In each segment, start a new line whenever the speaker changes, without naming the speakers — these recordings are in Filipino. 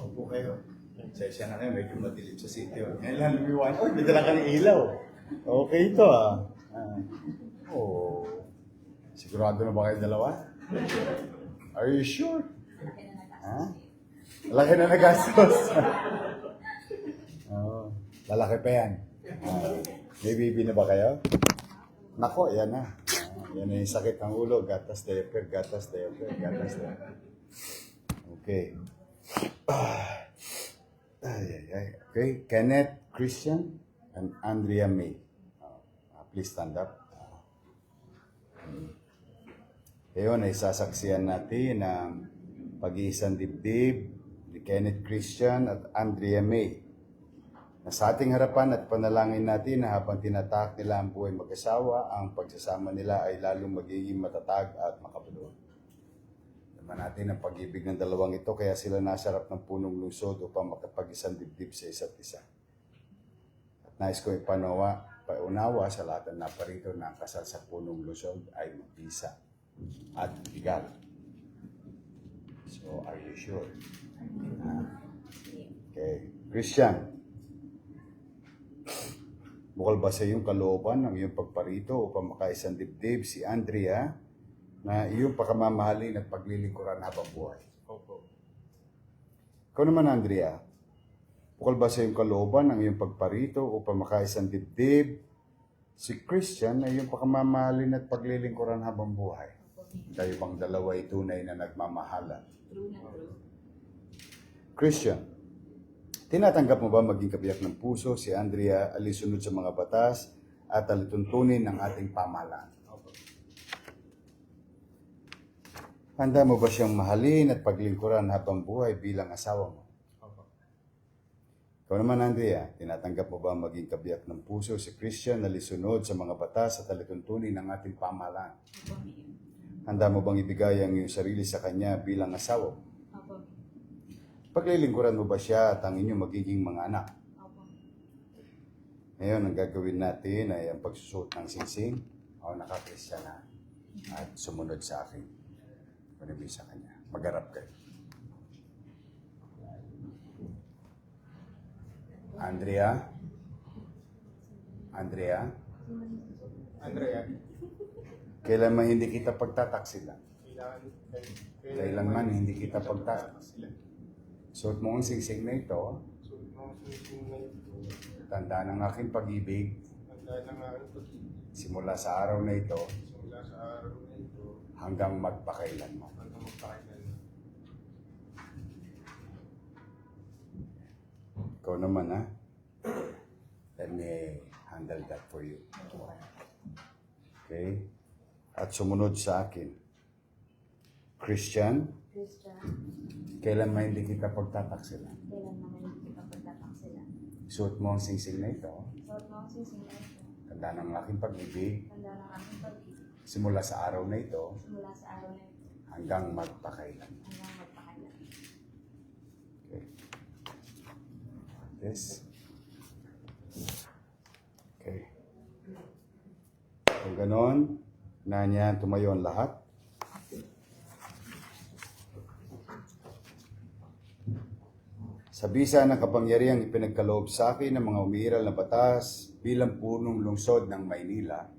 Opo kayo. Sesya na kayo, medyo madilim sa sitio. Ngayon lang lumiwan. Oh, may dala ka ng ilaw. Okay ito Oh. Sigurado na ba kayo dalawa? Are you sure? Laki na nagastos. Lalaki pa yan. May baby na ba kayo? Nako, yan na. Yan na yung sakit ng ulo. Gatas diaper. Okay. Okay. Kenneth Christian and Andrea May. Please stand up. Ngayon ay sasaksiyan natin ang pag-iisang dibdib ni Kenneth Christian at Andrea May. Na sa ating harapan at panalangin natin na habang tinatak nila ang buhay mag-asawa, ang pagsasama nila ay lalong magiging matatag at makabulo. Naman natin ang pag-ibig ng dalawang ito, kaya sila nasarap ng punong lungsod upang makapag-isang dibdib sa isa't isa. At nais ko paunawa sa lahat ng naparito na ang kasal sa punong lungsod ay mabisa at legal. So, are you sure? Okay. Christian, bukal ba sa iyong kalooban ng iyong pagparito upang makaisang dibdib si Andrea na iyong pakamamahalin at paglilingkuran habang buhay?
Opo.
Ikaw naman, Andrea, bukal ba sa iyong kalooban ng iyong pagparito upang makaisang dibdib si Christian na iyong pakamamahalin at paglilingkuran habang buhay? Kayo bang dalawa ay tunay na nagmamahalan? Christian, tinatanggap mo ba maging kabiyak ng puso si Andrea alisunod sa mga batas at alituntunin ng ating pamahalaan? Handa mo ba siyang mahalin at paglingkuran habang buhay bilang asawa mo? Ikaw naman, Andrea, tinatanggap mo ba maging kabiyak ng puso si Christian alisunod sa mga batas at alituntunin ng ating pamahalaan? Handa mo bang ibigay ang iyong sarili sa kanya bilang asawa mo? Paglilingkuran mo ba siya at ang inyong magiging mga anak? Ngayon, ang gagawin natin ay ang pagsusuot ng singsing o naka-Kristiyana at sumunod sa akin. Panibig sa kanya. Magharap kayo. Andrea? Kailanman hindi kita pagtataksilan. Kailanman hindi kita pagtataksilan. Suot mo ang singsing na ito. Tanda ng aking pag-ibig. Simula sa araw na ito. Hanggang magpakailan mo. Ikaw naman, ha? Let me handle that for you. Okay? At sumunod sa akin. Christian, kailan man hindi kita pagtataksilan? Suot mo ang singsing na ito. Tanda ng aking pag-ibig. Simula sa araw na ito. Hanggang magpakailan. Okay. This. Okay. Kung ganon, na niya tumayo ang lahat. Sa bisa ng kapangyarihang ipinagkaloob sa akin ng mga umiiral na batas bilang punong lungsod ng Maynila,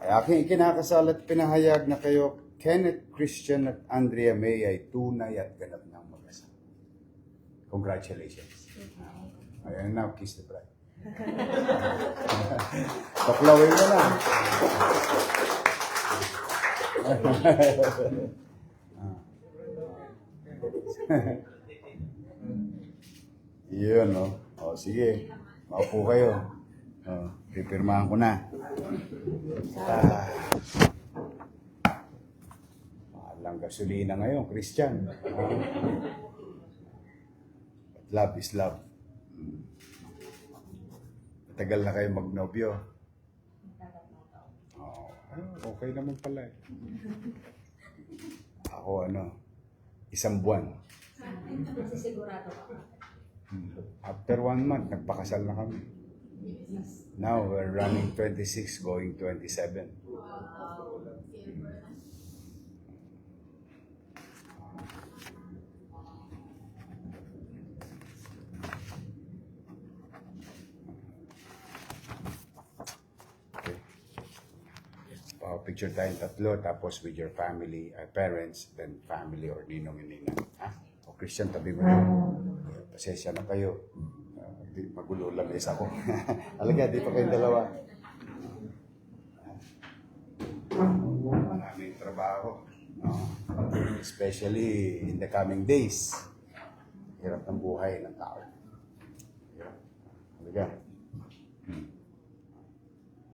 ay aking ikinakasal at pinahayag na kayo, Kenneth Christian at Andrea May, ay tunay at ganap ng mag-asawa. Congratulations. Ayan na, kiss the bride. Paklawin mo na. Yun, no? O, sige. Maupo kayo. O, pipirmahan ko na. Walang gasolina ngayon, Christian. Love is love. Tagal na kayo magnobyo. Okay naman pala. Ako isang buwan.
Kasi sigurado ako.
After 1 month, nagpakasal na kami. Now, we're running 26, going 27. picture tayong tatlo, tapos with your family, parents, then family or ninong and ninang. Ha? O Christian, tabi mo yun. Pasensya na kayo. Magulo lang isa ko. Alaga, dito kayong dalawa. Maraming trabaho. No? Especially in the coming days. Hirap ng buhay ng tao. Hirap. Alaga.